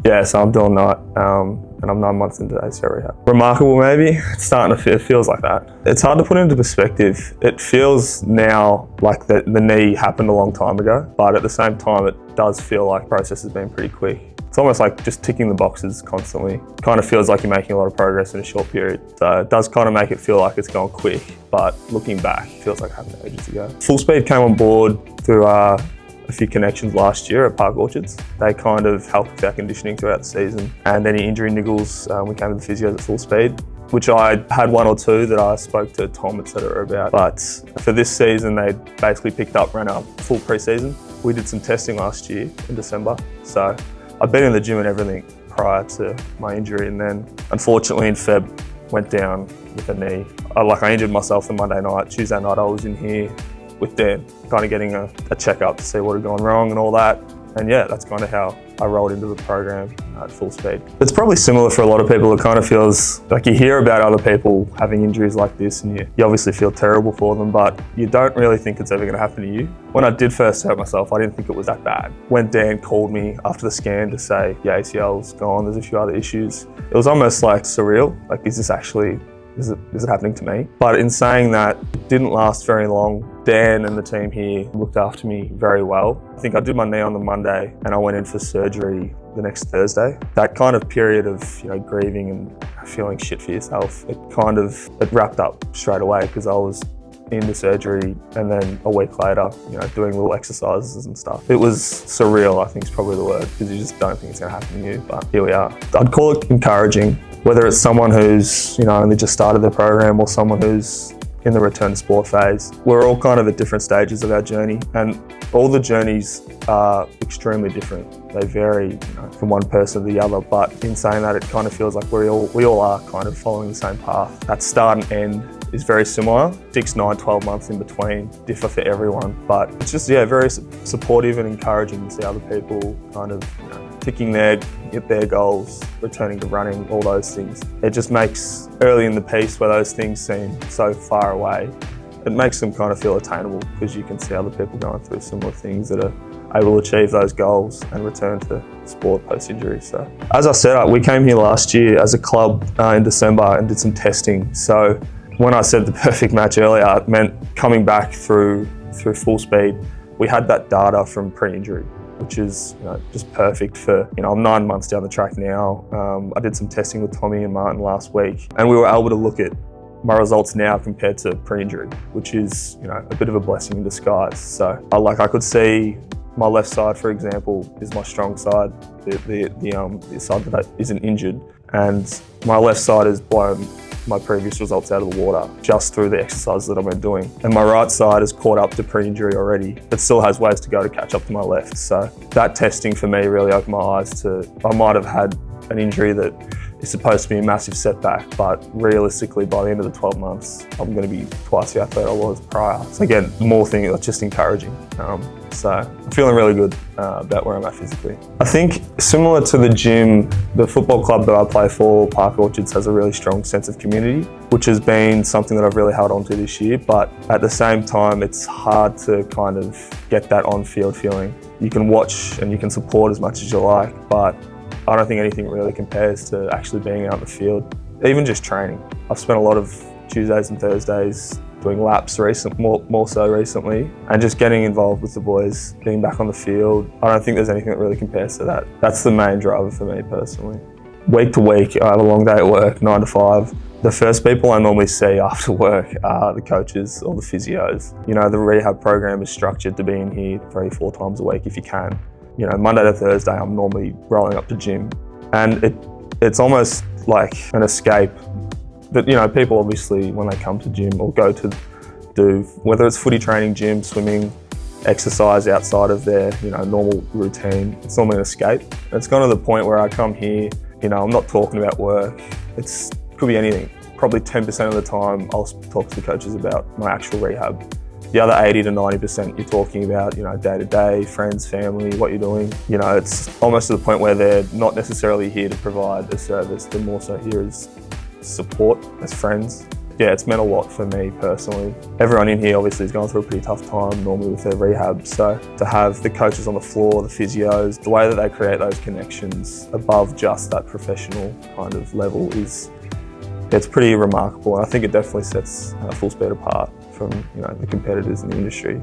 Yeah, so I'm doing that, and I'm 9 months into ACL Rehab. Remarkable, maybe? It's starting to feel, it feels like that. It's hard to put into perspective. It feels now like the knee happened a long time ago, but at the same time, it does feel like the process has been pretty quick. It's almost like just ticking the boxes constantly. Kind of feels like you're making a lot of progress in a short period. So it does kind of make it feel like it's gone quick, but looking back, it feels like it happened ages ago. Full Speed came on board through a few connections last year at Park Orchards. They kind of helped with our conditioning throughout the season, and any injury niggles, we came to the physios at Full Speed, which I had one or two that I spoke to Tom, etc. about. But for this season, they basically picked up, ran a full pre-season. We did some testing last year in December, so I've been in the gym and everything prior to my injury, and then unfortunately in Feb went down with a knee. I injured myself the Monday night. Tuesday night I was in here with Dan, kind of getting a checkup to see what had gone wrong and all that. And yeah, that's kind of how I rolled into the program at Full Speed. It's probably similar for a lot of people. It kind of feels like you hear about other people having injuries like this and you obviously feel terrible for them, but you don't really think it's ever going to happen to you. When I did first hurt myself, I didn't think it was that bad. When Dan called me after the scan to say, yeah, ACL's gone, there's a few other issues, it was almost like surreal. Like, is this actually, is it happening to me? But in saying that, it didn't last very long. Dan and the team here looked after me very well. I think I did my knee on the Monday and I went in for surgery the next Thursday. That kind of period of grieving and feeling shit for yourself, it wrapped up straight away because I was into surgery and then a week later, doing little exercises and stuff. It was surreal, I think is probably the word, because you just don't think it's gonna happen to you, but here we are. I'd call it encouraging, whether it's someone who's only just started their program or someone who's in the return to sport phase. We're all kind of at different stages of our journey, and all the journeys are extremely different. They vary from one person to the other, but in saying that, it kind of feels like we all are kind of following the same path. That start and end is very similar. 6, 9, 12 months in between differ for everyone, but it's just very supportive and encouraging to see other people kind of ticking their goals, returning to running, all those things. It just makes early in the piece where those things seem so far away, it makes them kind of feel attainable because you can see other people going through similar things that are able to achieve those goals and return to sport post-injury. So, as I said, we came here last year as a club in December and did some testing. So when I said the perfect match earlier, it meant coming back through Full Speed. We had that data from pre-injury, which is just perfect for, I'm 9 months down the track now. I did some testing with Tommy and Martin last week, and we were able to look at my results now compared to pre-injury, which is a bit of a blessing in disguise. So I could see my left side, for example, is my strong side, the side that isn't injured, and my left side has blown my previous results out of the water just through the exercises that I've been doing. And my right side has caught up to pre-injury already, but still has ways to go to catch up to my left. So that testing for me really opened my eyes to, I might have had an injury that is supposed to be a massive setback, but realistically by the end of the 12 months, I'm going to be twice the athlete I was prior. So again, more thing that's just encouraging. So I'm feeling really good about where I'm at physically. I think similar to the gym, the football club that I play for, Park Orchards, has a really strong sense of community, which has been something that I've really held on to this year. But at the same time, it's hard to kind of get that on-field feeling. You can watch and you can support as much as you like, but I don't think anything really compares to actually being out in the field. Even just training. I've spent a lot of Tuesdays and Thursdays doing laps more so recently, and just getting involved with the boys, getting back on the field. I don't think there's anything that really compares to that. That's the main driver for me personally. Week to week, I have a long day at work, 9 to 5. The first people I normally see after work are the coaches or the physios. The rehab program is structured to be in here 3-4 times a week if you can. Monday to Thursday, I'm normally rolling up to gym, and it's almost like an escape that, people obviously, when they come to gym or go to do, whether it's footy training, gym, swimming, exercise outside of their, normal routine, it's normally an escape. And it's gone to the point where I come here, I'm not talking about work. It could be anything. Probably 10% of the time, I'll talk to the coaches about my actual rehab. The other 80 to 90%, you're talking about, day to day, friends, family, what you're doing. It's almost to the point where they're not necessarily here to provide a service. They're more so here as support, as friends. yeah, it's meant a lot for me personally. Everyone in here obviously is going through a pretty tough time normally with their rehab, so to have the coaches on the floor, the physios, the way that they create those connections above just that professional kind of level it's pretty remarkable, and I think it definitely sets Full Speed apart from the competitors in the industry.